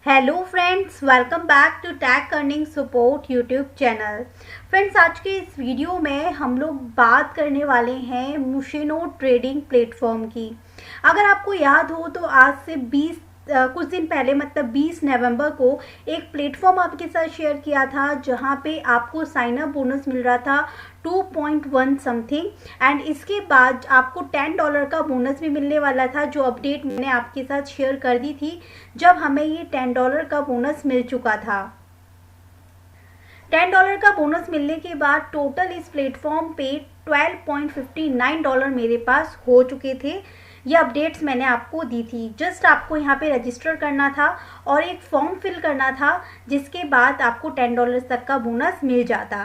Hello friends, welcome back to tag earning support YouTube channel. Friends, आज के इस video में हम लोग बात करने वाले हैं मुशिनो ट्रेडिंग प्लेटफॉर्म की। अगर आपको याद हो तो आज से कुछ दिन पहले मतलब 20 नवंबर को एक प्लेटफॉर्म आपके साथ शेयर किया था जहां पे आपको साइन अप बोनस मिल रहा था 2.1 समथिंग एंड इसके बाद आपको $10 का बोनस भी मिलने वाला था, जो अपडेट मैंने आपके साथ शेयर कर दी थी जब हमें ये $10 का बोनस मिल चुका था। $10 का बोनस मिलने के बाद टोटल इस प्लेटफॉर्म पे $12.59 मेरे पास हो चुके थे। ये अपडेट्स मैंने आपको दी थी। जस्ट आपको यहाँ पे रजिस्टर करना था और एक फॉर्म फिल करना था, जिसके बाद आपको $10 तक का बोनस मिल जाता।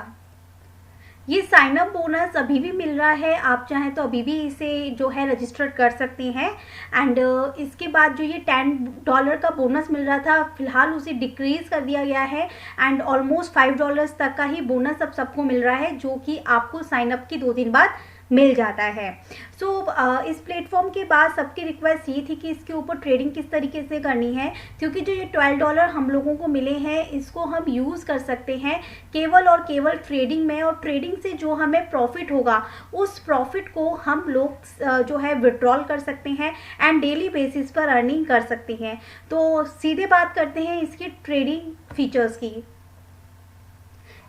ये साइन अप बोनस अभी भी मिल रहा है, आप चाहें तो अभी भी इसे जो है रजिस्टर कर सकते हैं। एंड इसके बाद जो ये $10 का बोनस मिल रहा था, फिलहाल उसे डिक्रीज कर दिया गया है एंड ऑलमोस्ट $5 तक का ही बोनस अब सबको मिल रहा है, जो कि आपको साइन अप की 2 दिन बाद मिल जाता है। इस प्लेटफॉर्म के बाद सबकी रिक्वेस्ट ये थी कि इसके ऊपर ट्रेडिंग किस तरीके से करनी है, क्योंकि जो ये $12 हम लोगों को मिले हैं इसको हम यूज़ कर सकते हैं केवल और केवल ट्रेडिंग में, और ट्रेडिंग से जो हमें प्रॉफिट होगा उस प्रॉफिट को हम लोग जो है विड्रॉल कर सकते हैं एंड डेली बेसिस पर अर्निंग कर सकते हैं। तो सीधे बात करते हैं इसकी ट्रेडिंग फीचर्स की।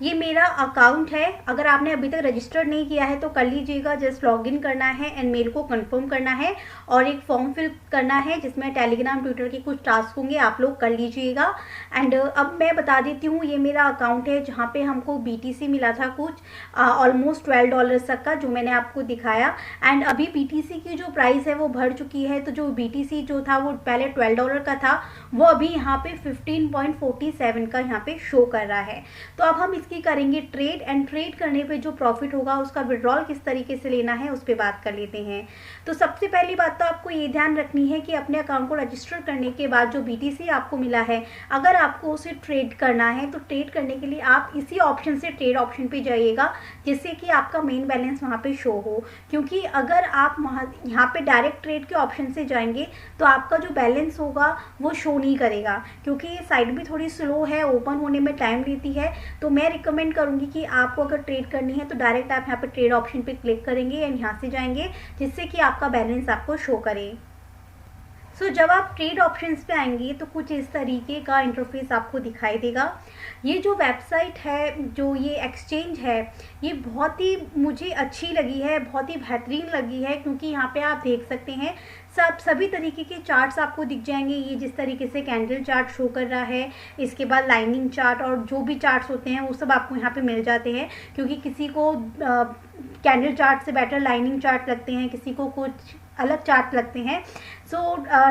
ये मेरा अकाउंट है, अगर आपने अभी तक रजिस्टर नहीं किया है तो कर लीजिएगा। जस्ट लॉगिन करना है एंड मेल को कंफर्म करना है और एक फॉर्म फिल करना है जिसमें टेलीग्राम ट्विटर के कुछ टास्क होंगे, आप लोग कर लीजिएगा। एंड अब मैं बता देती हूँ, ये मेरा अकाउंट है जहाँ पे हमको BTC मिला था कुछ ऑलमोस्ट $12 तक का, जो मैंने आपको दिखाया। एंड अभी BTC की जो प्राइस है वो बढ़ चुकी है, तो जो BTC जो था वो पहले $12 का था, वो अभी यहाँ पे 15.47 का यहाँ पे शो कर रहा है। तो अब हम इसकी करेंगे ट्रेड, एंड ट्रेड करने पे जो प्रॉफिट होगा उसका विड्रॉल किस तरीके से लेना है उस पर बात कर लेते हैं। तो सबसे पहली बात तो आपको ये ध्यान रखनी है कि अपने अकाउंट को रजिस्टर करने के बाद जो BTC आपको मिला है, अगर आपको उसे ट्रेड करना है तो ट्रेड करने के लिए आप इसी ऑप्शन से ट्रेड ऑप्शन पे जाइएगा, जिससे कि आपका मेन बैलेंस वहाँ पे शो हो। क्योंकि अगर आप यहाँ पे डायरेक्ट ट्रेड के ऑप्शन से जाएंगे तो आपका जो बैलेंस होगा वो शो नहीं करेगा, क्योंकि ये साइट भी थोड़ी स्लो है, ओपन होने में टाइम लेती है। तो मैं रिकमेंड करूंगी कि आपको अगर ट्रेड करनी है तो डायरेक्ट आप यहाँ पे ट्रेड ऑप्शन पे क्लिक करेंगे एंड यहाँ से जाएंगे, जिससे कि आपका बैलेंस आपको शो करे। जब आप ट्रेड ऑप्शंस पे आएंगे तो कुछ इस तरीके का इंटरफेस आपको दिखाई देगा। ये जो वेबसाइट है, जो ये एक्सचेंज है, ये बहुत ही मुझे अच्छी लगी है, बहुत ही बेहतरीन लगी है, क्योंकि यहाँ पे आप देख सकते हैं सभी तरीके के चार्ट्स आपको दिख जाएंगे। ये जिस तरीके से कैंडल चार्ट शो कर रहा है, इसके बाद लाइनिंग चार्ट और जो भी चार्ट्स होते हैं वो सब आपको यहाँ पे मिल जाते हैं, क्योंकि किसी को कैंडल चार्ट से बेटर लाइनिंग चार्ट लगते हैं, किसी को कुछ अलग चार्ट लगते हैं।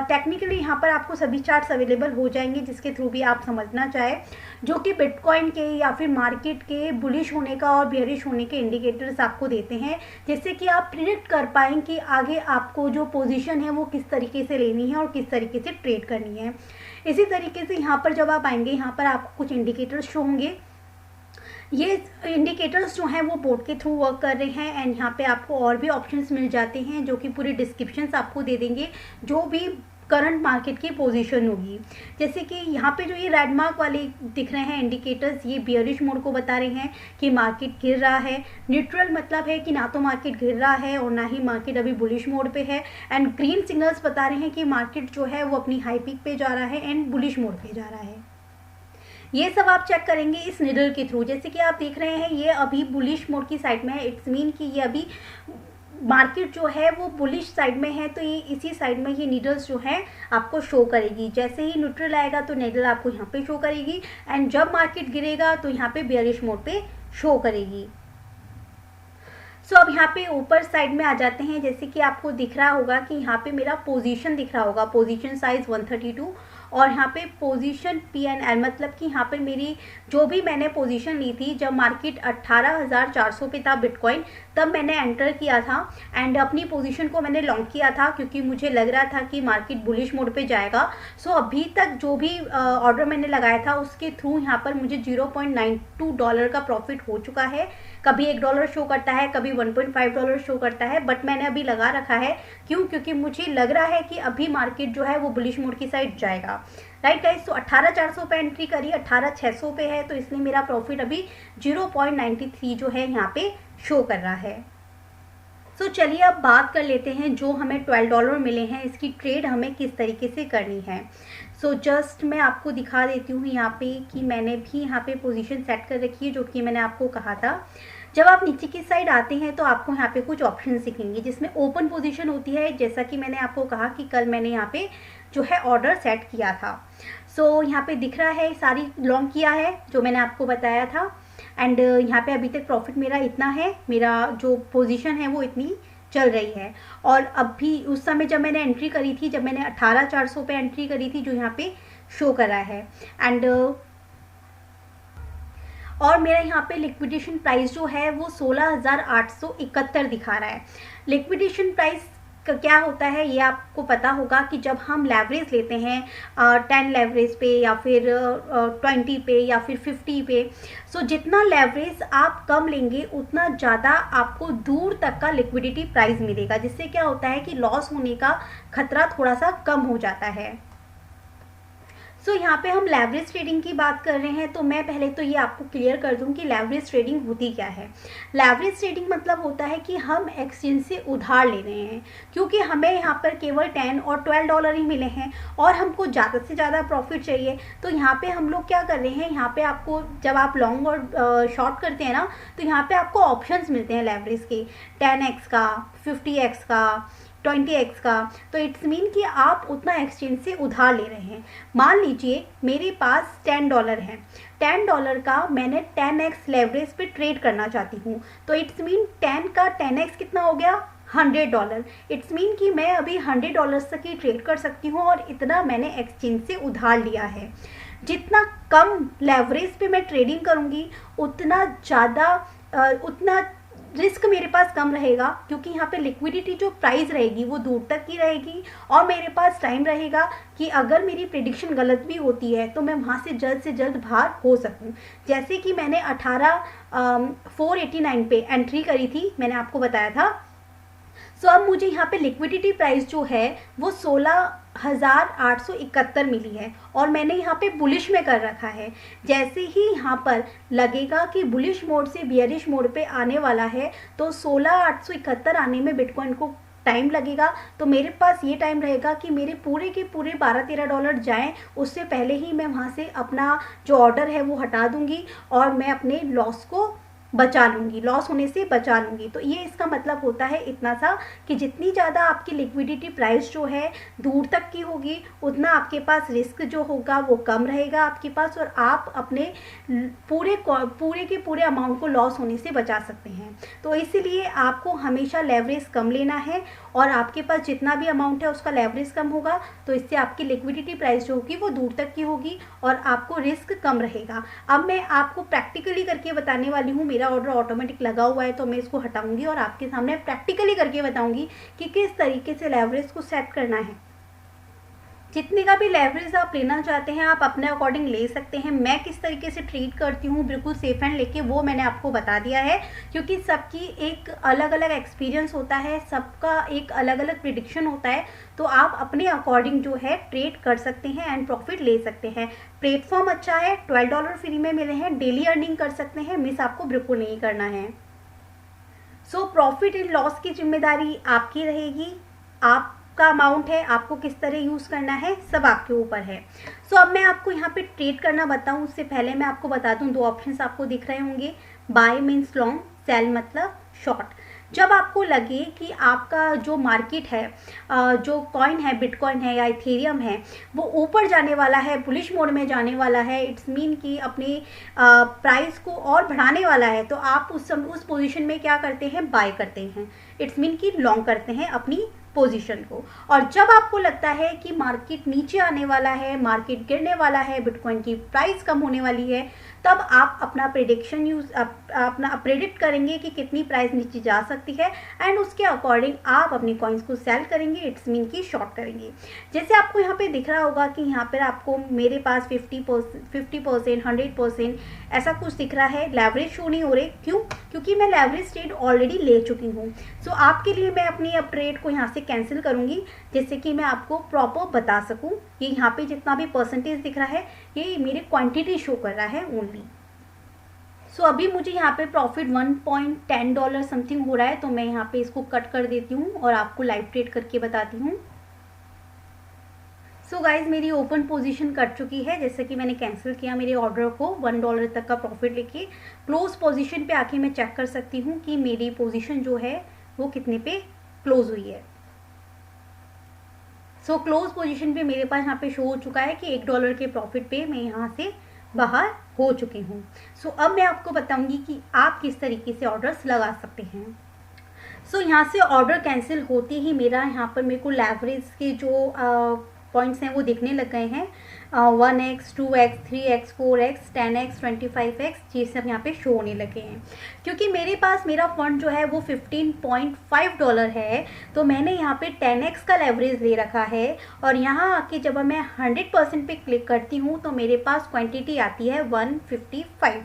टेक्निकली यहाँ पर आपको सभी चार्ट्स अवेलेबल हो जाएंगे, जिसके थ्रू भी आप समझना चाहे, जो कि बिटकॉइन के या फिर मार्केट के बुलिश होने का और बेयरिश होने के इंडिकेटर्स आपको देते हैं, जिससे कि आप प्रिडिक्ट कर पाएँ कि आगे आपको जो पोजीशन है वो किस तरीके से लेनी है और किस तरीके से ट्रेड करनी है। इसी तरीके से यहाँ पर जब आप आएंगे, यहाँ पर आपको कुछ इंडिकेटर्स शो होंगे। ये इंडिकेटर्स जो हैं वो बोर्ड के थ्रू वर्क कर रहे हैं एंड यहाँ पे आपको और भी ऑप्शंस मिल जाते हैं, जो कि पूरे डिस्क्रिप्शंस आपको दे देंगे, जो भी करंट मार्केट की पोजीशन होगी। जैसे कि यहाँ पे जो ये रेड मार्क वाले दिख रहे हैं इंडिकेटर्स, ये बियरिश मोड को बता रहे हैं कि मार्केट गिर रहा है। न्यूट्रल मतलब है कि ना तो मार्केट गिर रहा है और ना ही मार्केट अभी बुलिश मोड पे है। एंड ग्रीन सिग्नल्स बता रहे हैं कि मार्केट जो है वो अपनी हाई पीक पे जा रहा है एंड बुलिश मोड पे जा रहा है। ये सब आप चेक करेंगे इस निडल के थ्रू। जैसे कि आप देख रहे हैं ये अभी बुलिश मोड की साइड में है, इट्स मीन कि ये अभी मार्केट जो है वो बुलिश साइड में है, तो ये इसी साइड में ये नीडल्स जो है आपको शो करेगी। जैसे ही न्यूट्रल आएगा तो नीडल आपको यहाँ पे शो करेगी, एंड जब मार्केट गिरेगा तो यहाँ पे बेयरिश मोड पे शो करेगी। अब यहाँ पे ऊपर साइड में आ जाते हैं। जैसे कि आपको दिख रहा होगा कि यहाँ पे मेरा पोजीशन दिख रहा होगा, पोजीशन साइज 132, और यहाँ पे पोजीशन PNL मतलब कि यहाँ पे मेरी जो भी मैंने पोजीशन ली थी जब मार्केट 18,400 पे था बिटकॉइन, तब मैंने एंटर किया था एंड अपनी पोजीशन को मैंने लॉन्ग किया था, क्योंकि मुझे लग रहा था कि मार्केट बुलिश मोड पे जाएगा। अभी तक जो भी ऑर्डर मैंने लगाया था उसके थ्रू यहाँ पर मुझे $0.92 का प्रॉफिट हो चुका है। कभी $1 शो करता है, कभी $1.5 शो करता है, बट मैंने अभी लगा रखा है। क्यों? क्योंकि मुझे लग रहा है कि अभी मार्केट जो है वो बुलिश मोड की साइड जाएगा। राइट गाइस, तो 18,400 पे एंट्री करी, 18,600 पे है, तो इसलिए मेरा प्रॉफिट अभी 0.93 जो है यहाँ पे शो कर रहा है। सो चलिए अब बात कर लेते हैं जो हमें $12 मिले हैं, इसकी ट्रेड हमें किस तरीके से करनी है। सो जस्ट मैं आपको दिखा देती हूँ यहाँ पे कि मैंने भी यहाँ पे पोजीशन सेट कर रखी है, जो कि मैंने आपको कहा था। जब आप नीचे की साइड आते हैं तो आपको यहाँ पे कुछ ऑप्शन दिखेंगे जिसमें ओपन पोजीशन होती है, जैसा कि मैंने आपको कहा कि कल मैंने यहाँ पे जो है ऑर्डर सेट किया था। सो यहाँ पे दिख रहा है सारी लॉन्ग किया है जो मैंने आपको बताया था, एंड यहाँ पे अभी तक प्रॉफिट मेरा इतना है, मेरा जो पोजीशन है वो इतनी चल रही है। और अभी उस समय जब मैंने एंट्री करी थी, जब मैंने 18,400 पे एंट्री करी थी, जो यहाँ पे शो कर रहा है, एंड और मेरा यहाँ पे लिक्विडेशन प्राइस जो है वो 16,871 दिखा रहा है। लिक्विडेशन प्राइस का क्या होता है ये आपको पता होगा कि जब हम लेवरेज लेते हैं 10 लेवरेज पे या फिर 20 पे या फिर 50 पे, सो जितना लेवरेज आप कम लेंगे उतना ज़्यादा आपको दूर तक का लिक्विडिटी प्राइस मिलेगा, जिससे क्या होता है कि लॉस होने का खतरा थोड़ा सा कम हो जाता है। सो यहाँ पे हम लेवरेज ट्रेडिंग की बात कर रहे हैं, तो मैं पहले तो ये आपको क्लियर कर दूँ कि लेवरेज ट्रेडिंग होती क्या है। लेवरेज ट्रेडिंग मतलब होता है कि हम एक्सचेंज से उधार ले रहे हैं, क्योंकि हमें यहाँ पर केवल 10 और $12 ही मिले हैं और हमको ज़्यादा से ज़्यादा प्रॉफिट चाहिए। तो यहाँ पे हम लोग क्या कर रहे हैं, यहाँ पे आपको जब आप लॉन्ग और शॉर्ट करते हैं ना, तो यहाँ पे आपको ऑप्शंस मिलते हैं लेवरेज के, 10x का, 50x का, 20x का। तो इट्स मीन कि आप उतना एक्सचेंज से उधार ले रहे हैं। मान लीजिए मेरे पास $10 है, $10 का मैंने 10x लेवरेज पे ट्रेड करना चाहती हूँ, तो इट्स मीन 10 का 10x कितना हो गया, $100। इट्स मीन कि मैं अभी $100 तक ही ट्रेड कर सकती हूँ और इतना मैंने एक्सचेंज से उधार लिया है। जितना कम लेवरेज पे मैं ट्रेडिंग करूँगी उतना ज़्यादा उतना रिस्क मेरे पास कम रहेगा, क्योंकि यहाँ पे लिक्विडिटी जो प्राइस रहेगी वो दूर तक की रहेगी और मेरे पास टाइम रहेगा कि अगर मेरी प्रेडिक्शन गलत भी होती है तो मैं वहाँ से जल्द बाहर हो सकूँ। जैसे कि मैंने 489 पे एंट्री करी थी, मैंने आपको बताया था। सो अब मुझे यहाँ पे लिक्विडिटी प्राइस जो है वो 16,871 मिली है और मैंने यहाँ पे बुलिश में कर रखा है। जैसे ही यहाँ पर लगेगा कि बुलिश मोड से बियरिश मोड पे आने वाला है, तो 16,871 आने में बिटकॉइन को टाइम लगेगा। तो मेरे पास ये टाइम रहेगा कि मेरे पूरे के पूरे $12-13 जाएं, उससे पहले ही मैं वहाँ से अपना जो ऑर्डर है वो हटा दूँगी और मैं अपने लॉस को बचा लूँगी, लॉस होने से बचा लूँगी। तो ये इसका मतलब होता है इतना सा कि जितनी ज़्यादा आपकी लिक्विडिटी प्राइस जो है दूर तक की होगी, उतना आपके पास रिस्क जो होगा वो कम रहेगा आपके पास, और आप अपने पूरे के पूरे अमाउंट को लॉस होने से बचा सकते हैं। तो इसलिए आपको हमेशा लेवरेज कम लेना है और आपके पास जितना भी अमाउंट है उसका लेवरेज कम होगा, तो इससे आपकी लिक्विडिटी प्राइस जो होगी वो दूर तक की होगी और आपको रिस्क कम रहेगा। अब मैं आपको प्रैक्टिकली करके बताने वाली हूँ। मेरा ऑर्डर ऑटोमेटिक लगा हुआ है तो मैं इसको हटाऊंगी और आपके सामने प्रैक्टिकली करके बताऊंगी कि किस तरीके से लेवरेज को सेट करना है। जितने का भी लेवरेज आप लेना चाहते हैं आप अपने अकॉर्डिंग ले सकते हैं। मैं किस तरीके से ट्रीट करती हूँ बिल्कुल सेफ एंड लेके, वो मैंने आपको बता दिया है, क्योंकि सबकी एक अलग अलग एक्सपीरियंस होता है, सबका एक अलग अलग प्रिडिक्शन होता है। तो आप अपने अकॉर्डिंग जो है ट्रेड कर सकते हैं एंड प्रॉफिट ले सकते हैं। प्लेटफॉर्म अच्छा है, $12 फ्री में मिले हैं, डेली अर्निंग कर सकते हैं, मिस आपको बिल्कुल नहीं करना है। सो प्रॉफिट एंड लॉस की जिम्मेदारी आपकी रहेगी, आपका अमाउंट है, आपको किस तरह यूज़ करना है सब आपके ऊपर है। सो अब मैं आपको यहाँ पे ट्रेड करना बताऊँ उससे पहले मैं आपको बता दूँ, दो ऑप्शंस आपको दिख रहे होंगे, बाय मीन्स लॉन्ग, सेल मतलब शॉर्ट। जब आपको लगे कि आपका जो मार्केट है, जो कॉइन है, बिटकॉइन है या इथेरियम है, वो ऊपर जाने वाला है, बुलिश मोड में जाने वाला है, इट्स मीन कि अपने प्राइस को और बढ़ाने वाला है, तो आप उस पोजीशन में क्या करते हैं, बाय करते हैं। इट्स मीन कि लॉन्ग करते हैं अपनी पोजीशन को। और जब आपको लगता है कि मार्केट नीचे आने वाला है, मार्केट गिरने वाला है, बिटकॉइन की प्राइस कम होने वाली है, तब आप अपना अपना प्रेडिक्ट करेंगे कि कितनी प्राइस नीचे जा सकती है एंड उसके अकॉर्डिंग आप अपने कॉइन्स को सेल करेंगे, इट्स मीन की शॉर्ट करेंगे। जैसे आपको यहाँ पे दिख रहा होगा कि यहाँ पर आपको मेरे पास 50%, 100% ऐसा कुछ दिख रहा है, लेवरेज शो नहीं हो रहे। क्यों? क्योंकि मैं लेवरेज ट्रेड ऑलरेडी ले चुकी हूँ। सो आपके लिए मैं अपनी अब ट्रेड को यहाँ से कैंसिल करूँगी, जिससे कि मैं आपको प्रॉपर बता सकूँ कि यहाँ पे जितना भी परसेंटेज दिख रहा है ये मेरी क्वांटिटी शो कर रहा है ओनली। सो अभी मुझे यहाँ पे प्रॉफिट $1.10 समथिंग हो रहा है, तो मैं यहाँ पे इसको कट कर देती हूँ और आपको लाइव ट्रेड करके बताती हूँ। सो गाइज मेरी ओपन पोजीशन कट चुकी है, जैसे कि मैंने कैंसिल किया मेरे ऑर्डर को $1 तक का प्रॉफिट लेके। क्लोज पोजीशन पे आके मैं चेक कर सकती हूँ कि मेरी पोजीशन जो है वो कितने पे क्लोज हुई है। सो क्लोज पोजीशन पे मेरे पास यहाँ पे शो हो चुका है कि $1 के प्रॉफिट पे मैं यहाँ से बाहर हो चुकी हूँ। सो अब मैं आपको बताऊंगी कि आप किस तरीके से ऑर्डर्स लगा सकते हैं। सो यहाँ से ऑर्डर कैंसिल होते ही मेरा यहाँ पर मेरे को लेवरेज के जो पॉइंट्स हैं वो दिखने लग गए हैं। 1x, 2x, 3x, 4x, 10x, 25x ये सब यहाँ पे शो होने लगे हैं। क्योंकि मेरे पास मेरा फंड जो है वो $15.5 है, तो मैंने यहाँ पे 10x का लेवरेज ले रखा है। और यहाँ आके जब मैं 100% पे क्लिक करती हूँ तो मेरे पास क्वांटिटी आती है 155।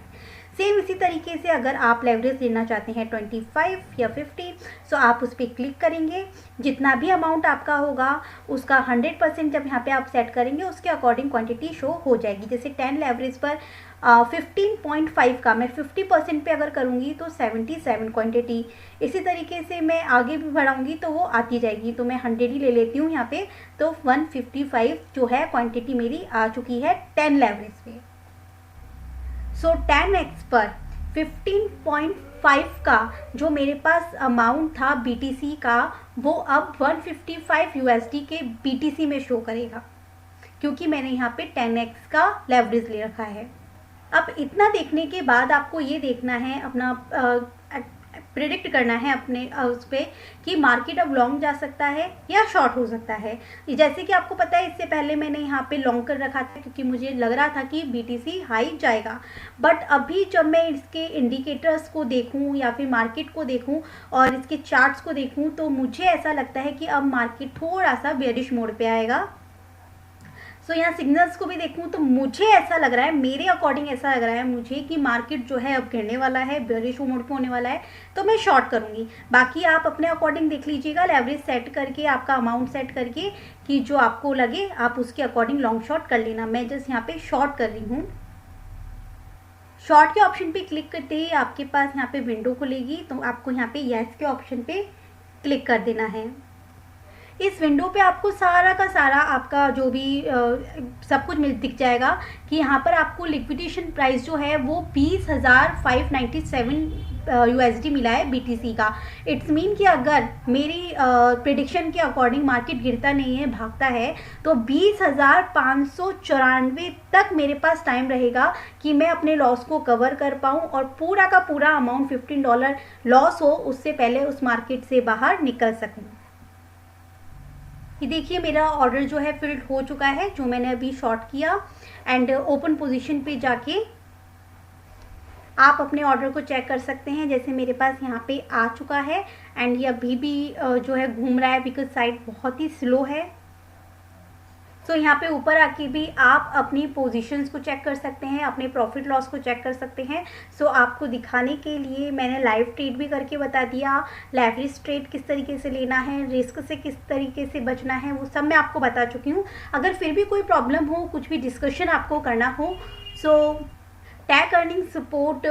सेम इसी तरीके से अगर आप लेवरेज लेना चाहते हैं 25 या 50, सो आप उस पर क्लिक करेंगे। जितना भी अमाउंट आपका होगा उसका 100% जब यहाँ पे आप सेट करेंगे उसके अकॉर्डिंग क्वांटिटी शो हो जाएगी। जैसे 10 लेवरेज पर 15.5 का मैं 50% पे अगर करूँगी तो 77 क्वांटिटी। इसी तरीके से मैं आगे भी बढ़ाऊँगी तो वो आती जाएगी। तो मैं 100 ही ले लेती हूँ यहाँ पे, तो 155 जो है क्वांटिटी मेरी आ चुकी है 10 लेवरेज पे। सो 10x पर 15.5 का जो मेरे पास अमाउंट था BTC का, वो अब 155 USD के BTC में शो करेगा, क्योंकि मैंने यहाँ पे 10x का लेवरेज ले रखा है। अब इतना देखने के बाद आपको ये देखना है, अपना प्रिडिक्ट करना है अपने उस पर कि मार्केट अब लॉन्ग जा सकता है या शॉर्ट हो सकता है। जैसे कि आपको पता है इससे पहले मैंने यहाँ पे लॉन्ग कर रखा था, क्योंकि मुझे लग रहा था कि BTC हाई जाएगा। बट अभी जब मैं इसके इंडिकेटर्स को देखूँ या फिर मार्केट को देखूँ और इसके चार्ट्स को देखूँ, तो मुझे ऐसा लगता है कि अब मार्केट थोड़ा सा बेयरिश मोड पे आएगा। सो यहाँ सिग्नल्स को भी देखूँ तो मुझे ऐसा लग रहा है, मेरे अकॉर्डिंग ऐसा लग रहा है मुझे कि मार्केट जो है अब गिरने वाला है, बेयरिश मोड पे होने वाला है, तो मैं शॉर्ट करूँगी। बाकी आप अपने अकॉर्डिंग देख लीजिएगा, लेवरेज सेट करके, आपका अमाउंट सेट करके कि जो आपको लगे आप उसके अकॉर्डिंग लॉन्ग शॉर्ट कर लेना। मैं जस्ट यहाँ पे शॉर्ट कर रही हूँ। शॉर्ट के ऑप्शन पे क्लिक करते ही आपके पास यहाँ पे विंडो खुलेगी, तो आपको यहाँ पे यस के ऑप्शन पे क्लिक कर देना है। इस विंडो पे आपको सारा का सारा आपका जो भी सब कुछ दिख जाएगा कि यहाँ पर आपको लिक्विडेशन प्राइस जो है वो 20,597 USD मिला है BTC का। इट्स मीन कि अगर मेरी प्रेडिक्शन के अकॉर्डिंग मार्केट गिरता नहीं है, भागता है, तो 20,594 तक मेरे पास टाइम रहेगा कि मैं अपने लॉस को कवर कर पाऊँ और पूरा का पूरा अमाउंट $15 लॉस हो उससे पहले उस मार्केट से बाहर निकल सकूँ। ये देखिए मेरा ऑर्डर जो है फिल्ड हो चुका है, जो मैंने अभी शॉर्ट किया। एंड ओपन पोजीशन पे जाके आप अपने ऑर्डर को चेक कर सकते हैं। जैसे मेरे पास यहाँ पे आ चुका है एंड ये अभी भी जो है घूम रहा है, बिकॉज साइड बहुत ही स्लो है। सो यहाँ पे ऊपर आके भी आप अपनी पोजीशंस को चेक कर सकते हैं, अपने प्रॉफिट लॉस को चेक कर सकते हैं। सो आपको दिखाने के लिए मैंने लाइव ट्रेड भी करके बता दिया, लेवरेज ट्रेड किस तरीके से लेना है, रिस्क से किस तरीके से बचना है, वो सब मैं आपको बता चुकी हूँ। अगर फिर भी कोई प्रॉब्लम हो, कुछ भी डिस्कशन आपको करना हो, so take earning support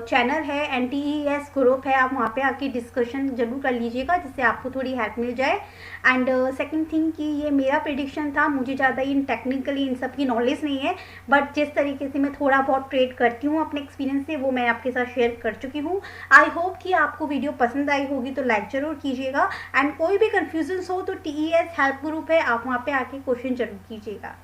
channel है, NTES ग्रुप है, आप वहाँ पे आके डिस्कशन जरूर कर लीजिएगा, जिससे आपको थोड़ी हेल्प मिल जाए। एंड सेकंड थिंग कि ये मेरा प्रेडिक्शन था, मुझे ज़्यादा इन टेक्निकली इन सब की नॉलेज नहीं है, बट जिस तरीके से मैं थोड़ा बहुत ट्रेड करती हूँ अपने एक्सपीरियंस से, वो मैं आपके साथ शेयर कर चुकी हूँ। आई होप कि आपको वीडियो पसंद आई होगी, तो लाइक ज़रूर कीजिएगा। एंड कोई भी कन्फ्यूजन हो तो TES हेल्प ग्रुप है, आप वहाँ पर आके क्वेश्चन जरूर कीजिएगा।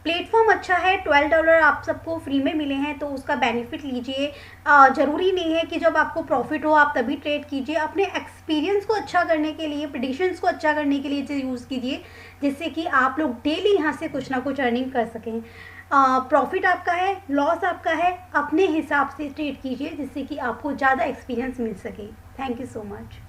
प्लेटफॉर्म अच्छा है, $12 आप सबको फ्री में मिले हैं तो उसका बेनिफिट लीजिए। ज़रूरी नहीं है कि जब आपको प्रॉफिट हो आप तभी ट्रेड कीजिए। अपने एक्सपीरियंस को अच्छा करने के लिए, प्रेडिक्शंस को अच्छा करने के लिए इसे यूज़ कीजिए, जिससे कि आप लोग डेली यहाँ से कुछ ना कुछ अर्निंग कर सकें। प्रॉफिट आपका है, लॉस आपका है, अपने हिसाब से ट्रेड कीजिए जिससे कि आपको ज़्यादा एक्सपीरियंस मिल सके। Thank you so much.